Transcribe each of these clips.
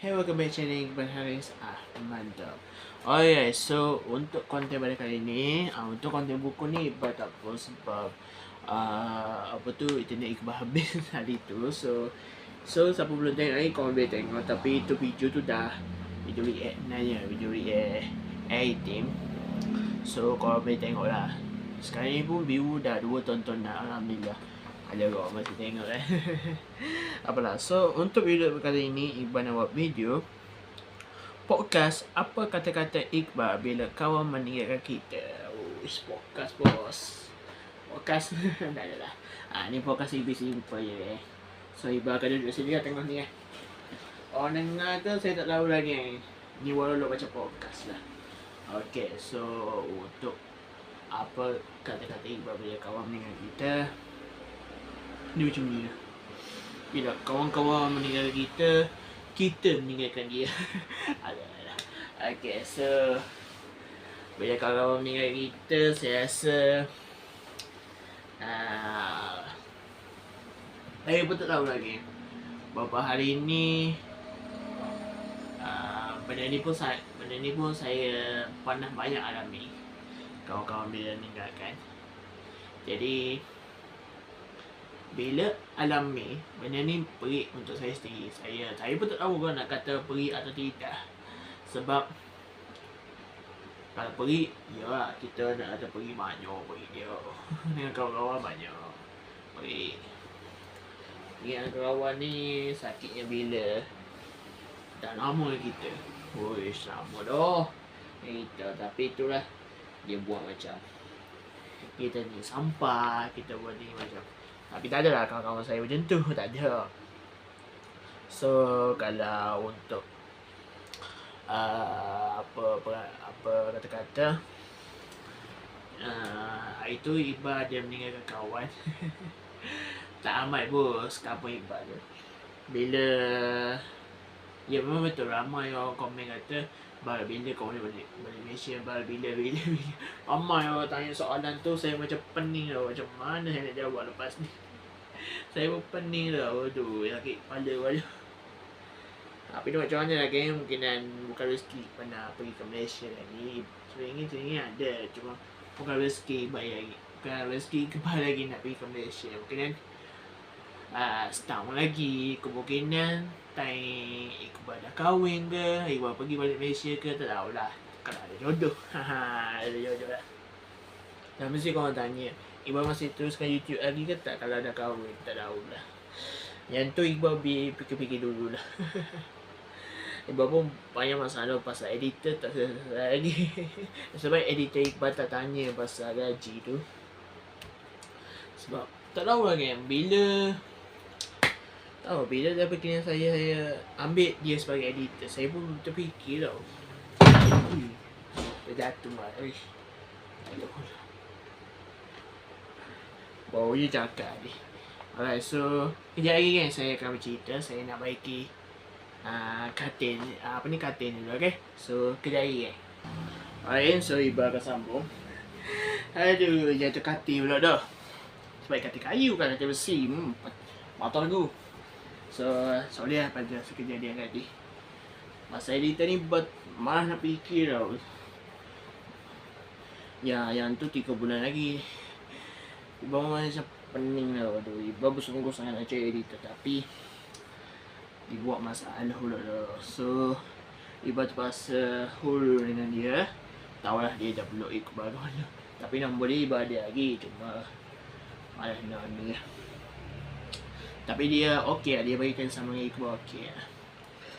Hey, welcome back channel Iqbal Haris. Mantap. Oh yeah, so untuk konten pada kali ni, untuk konten buku ni Iqbal tak post sebab apa tu internet Iqbal habis hari tu. So siapa belum tengok lagi korang boleh tengok, tapi itu video tu dah video react nanya, video react A-Team. So korang boleh tengok lah. Sekarang ni pun view dah 2 tonton dah, alhamdulillah. Ada orang masih tengok Apalah, so untuk video kali ini Iqbal nak buat video podcast apa kata-kata Iqbal bila kawan meninggalkan kita. Podcast bos. Podcast dah ada lah. Ni podcast lebih simple je So Iqbal akan duduk sini lah tengok ni Orang dengar tu saya tak tahu lagi Ni walau baca podcast lah. Okay, so untuk apa kata-kata Iqbal bila kawan meninggalkan kita, ni macam ni lah. Bila kawan-kawan meninggalkan kita, kita meninggalkan dia. Alah. Okay, so bila kawan-kawan meninggalkan kita, saya rasa saya pun tak tahu lagi. Beberapa hari ni benda ni pun saya pernah banyak alami. Kawan-kawan bila meninggalkan. Jadi bila alami benda ni pelik untuk saya sendiri. Saya pun tak tahu kan nak kata pelik atau tidak. Sebab kalau pelik, ya lah, kita nak kata pelik banyak pelik dia. Dengan kawan-kawan banyak pelik. Dengan kawan ni sakitnya bila dah lama kita. Lama dah kita. Tapi itulah, dia buat macam kita ni sampah, kita buat ni macam. Tapi tak adalah kawan-kawan saya macam tu, tak ada. So kalau untuk apa kata-kata, itu Iqbal dia meninggalkan kawan. Tak amat bos, kapan Iqbal tu. Bila ya memang betul ramai orang komen kata Bal, bila kau boleh balik Malaysia, Bal, bila. Ramai orang tanya soalan tu, saya macam pening lah. Macam mana saya nak jawab lepas ni. Saya pun pening lah. Aduh, sakit kepala balik. Tapi macam mana lagi, mungkinan bukan rezeki pernah pergi ke Malaysia lagi. Sering ada, cuma bukan rezeki baik lagi. Bukan rezeki kebal lagi nak pergi ke Malaysia. Mungkinan setahun lagi, kemungkinan time Iqbal dah kahwin ke, Iqbal pergi balik Malaysia ke, tak tahulah. Kalau ada jodoh. Ada jodoh lah. Dan mesti korang tanya, Iqbal masih teruskan YouTube lagi ke tak kalau dah kahwin? Tak tahulah. Yang tu Iqbal fikir-fikir dulu lah. Iqbal pun banyak masalah pasal editor tak selesai lagi. Sebab editor Iqbal tak tanya pasal gaji tu. Sebab tak tahu lagi bila dia fikir saya ambil dia sebagai editor, saya pun terfikir tau. Dia jatuh lah. Baru je cakap ni. Alright, so kejap lagi kan saya akan bercerita. Saya nak baiki katil dulu, okay? So kejap lagi kan. Alright, so Iqbal akan sambung. Aduh, jatuh katil pula dah. Sebab katil kayu kan, katil besi. Motor aku. So, sorry lah pada sekejadian tadi. Masa editor ni malah nak fikir tau. Ya, yang tu 3 bulan lagi. Iqbal macam pening lah. Aduh, Iqbal bersungguh sangat nak cari editor. Tapi dibuat masalah pula dah. So, Iqbal terpaksa hold dengan dia. Tahulah dia dah block Iqbal mana. Tapi nombor dia Iqbal ada lagi. Cuma malah nak ni lah. Tapi dia okey lah, dia berikan sama dengan Iqbal okey lah.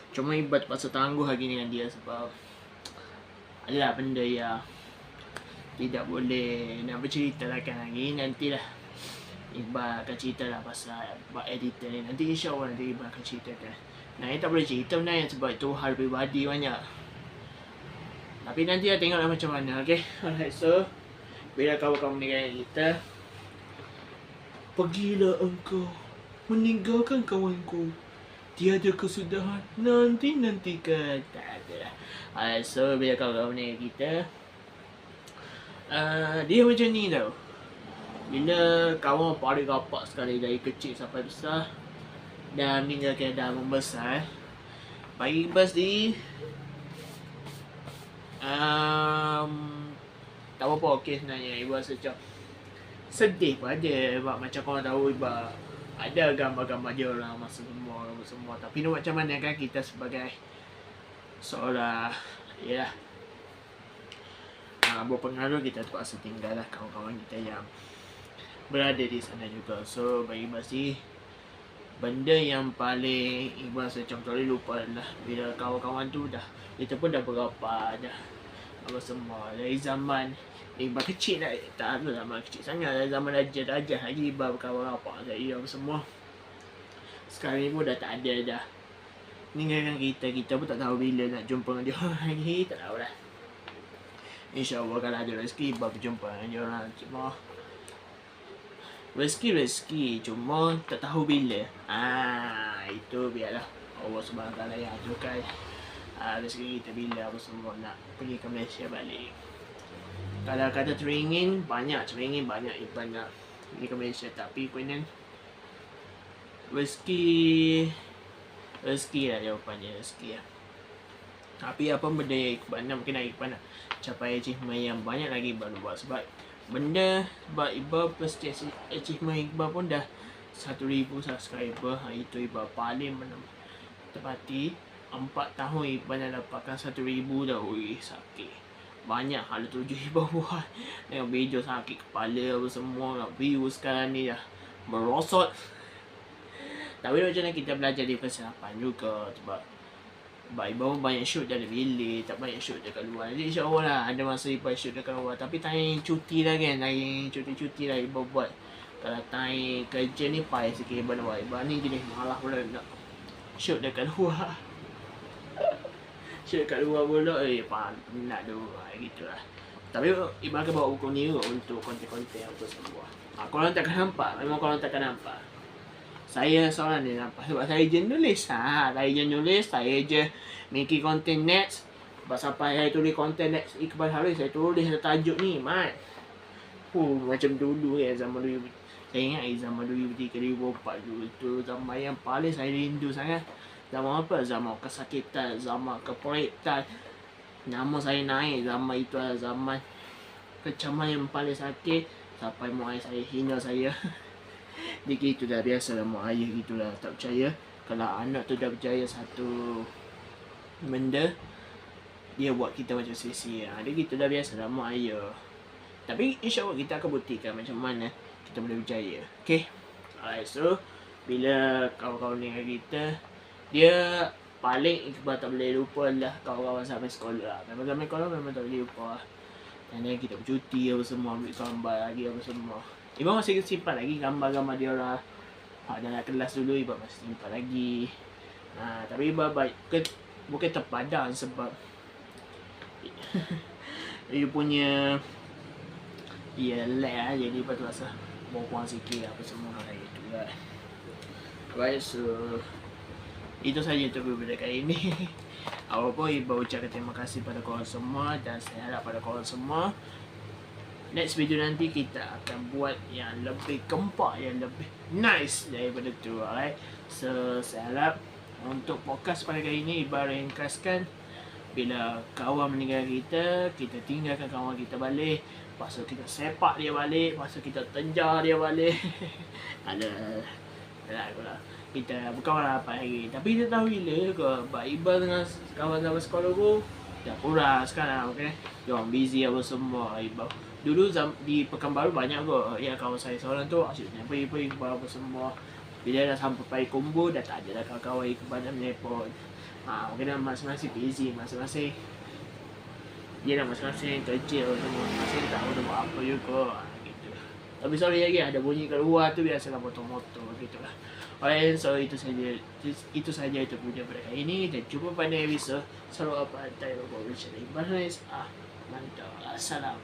Cuma Iqbal terpaksa tangguh lagi dengan dia sebab adalah benda yang tidak boleh nak bercerita lah kan lagi. Nantilah Iqbal akan cerita lah pasal editor ni. Nanti insyaAllah nanti Iqbal akan ceritakan. Nah, ini tak boleh cerita benda yang sebab itu hal pribadi banyak. Tapi nanti lah tengoklah macam mana, okay? Alright, so bila kawan-kawan meninggalkan kita, pergilah engkau meninggalkan kawanku, tiada kesudahan nanti-nantikan. Tak ada lah. So bila kawan-kawan meninggalkan kita, dia macam ni tau. Bila kawan paling rapat sekali dari kecil sampai besar dan meninggalkan dah membesar, Bagi Iqbal sendiri, tak apa okey sebenarnya. Iqbal rasa macam sedih pun ada. Sebab macam korang tahu Iqbal ada gambar-gambar dia orang masa semua. Tapi nak macam mana kan, kita sebagai seorang berpengaruh, kita terpaksa tinggal lah kawan-kawan kita yang berada di sana juga. So bagi Iqbal sih, benda yang paling Iqbal macam tak boleh lupa adalah bila kawan-kawan tu kita pun dah berapa dah apa semua dari zaman Iqbal kecil dah, tak ada zaman kecil sangat, dari zaman darjah lagi Iqbal berkawan apa dari apa semua. Sekarang ni pun dah tak ada dah, ninggalkan kita pun tak tahu bila nak jumpa dengan dia lagi, tak tahu lah. InsyaAllah kalau ada rezeki Iqbal berjumpa dengan dia orang, cuma rezeki cuma tak tahu bila. Itu biarlah Allah SWT yang aturkan rezeki kita bila apa semua nak pergi ke Malaysia balik. Kalau kata teringin banyak Iqbal nak pergi ke Malaysia, tapi kemudian rezeki lah jawapannya, rezeki lah. Tapi apa benda yang Iqbal nak, mungkin Iqbal nak capai achievement yang banyak lagi Iqbal buat. Sebab Iqbal first achievement Iqbal pun dah 1,000 subscriber. Itu Iqbal paling tepati 4 tahun Iqbal dah dapatkan 1,000 dah. Ui, sakit banyak hal tu Iqbal buat. Tengok video sakit kepala apa semua, view sekarang ni dah merosot. Tapi macam mana kita belajar di kesilapan juga. Sebab Iqbal banyak shoot dari bilik, tak banyak shoot dekat luar. Jadi insyaAllah lah ada masa Iqbal shoot dekat luar. Tapi time cuti lah kan, time cuti lah Iqbal buat. Kalau time kerja ni payah sikit Iqbal nak buat. Iqbal ni jenis malah pula nak shoot dekat luar. Shoot dekat luar pula, penat tu, gitu lah. Tapi Iqbal akan bawa buku ni untuk konten-konten apa semua. Korang takkan nampak, memang korang takkan nampak. Saya seorang ni nampak sebab saya je nulis. Saya je making content next. Sebab sampai saya tulis content next Iqbal Haris, saya tulis tajuk ni, Mat. Macam dulu kan, zaman dulu. Saya ingat zaman 2003-2004 dulu tu zaman yang paling saya rindu sangat. Zaman apa? Zaman kesakitan, zaman kepahitan. Nama saya naik, zaman itu adalah zaman kecaman yang paling sakit. Sampai mak ayah saya hina saya. Dia gitu dah, biasa lah mak ayah gitulah, tak percaya. Kalau anak tu dah percaya satu benda, dia buat kita macam sia-sia. Dia gitu dah, biasa lah mak ayah. Tapi insyaAllah kita akan buktikan macam mana kita boleh berjaya. Okay, alright, so bila kawan-kawan dengan kita, dia paling Iqbal tak boleh lupa lah kawan-kawan sampai sekolah. Memang sampai sekolah memang tak boleh lupa. Dan kita bercuti apa semua, ambil gambar lagi apa semua. Iqbal masih simpan lagi gambar-gambar dia orang. Dalam kelas dulu Iqbal masih simpan lagi. Tapi Iqbal bukan terpadan sebab dia punya lag lah. Jadi Iqbal tu rasa buang-buang sikit apa semua gitu lah. Alright, so itu saja untuk video kali ini. Apa-apa Iqbal ucapkan terima kasih pada korang semua. Dan saya harap pada korang semua next video nanti kita akan buat yang lebih gempak, yang lebih nice daripada tu. Alright, so saya harap untuk podcast pada kali ini Iqbal ringkaskan, bila kawan meninggal kita tinggalkan kawan kita balik. Lepas tu kita sepak dia balik, lepas tu kita tenjar dia balik. Ada kita berkawan apa lagi. Tapi kita tahu bila ke Iqbal dengan kawan-kawan sekolah tu dah kurang sekarang. Okay, diorang busy apa semua. Iqbal dulu di Pekanbaru banyak kot ya kawan saya seorang tu asyiknya pergi Iqbal apa semua. Bila dah sampai Payakumbuh dah tak ada dah kawan-kawan Iqbal dan menelpon. Mungkin dah masing-masing busy, masing-masing dia dah masing-masing kerja semua, masing tahu dah buat apa juga gitu. Tapi sorry lagi ada bunyi kat luar tu, biasalah motor-motor gitulah. Alright, so itu saja untuk video pada kali ini. Dan jumpa pada episode Sarawak Pantai Iqbal Haris. Mantap. Assalam.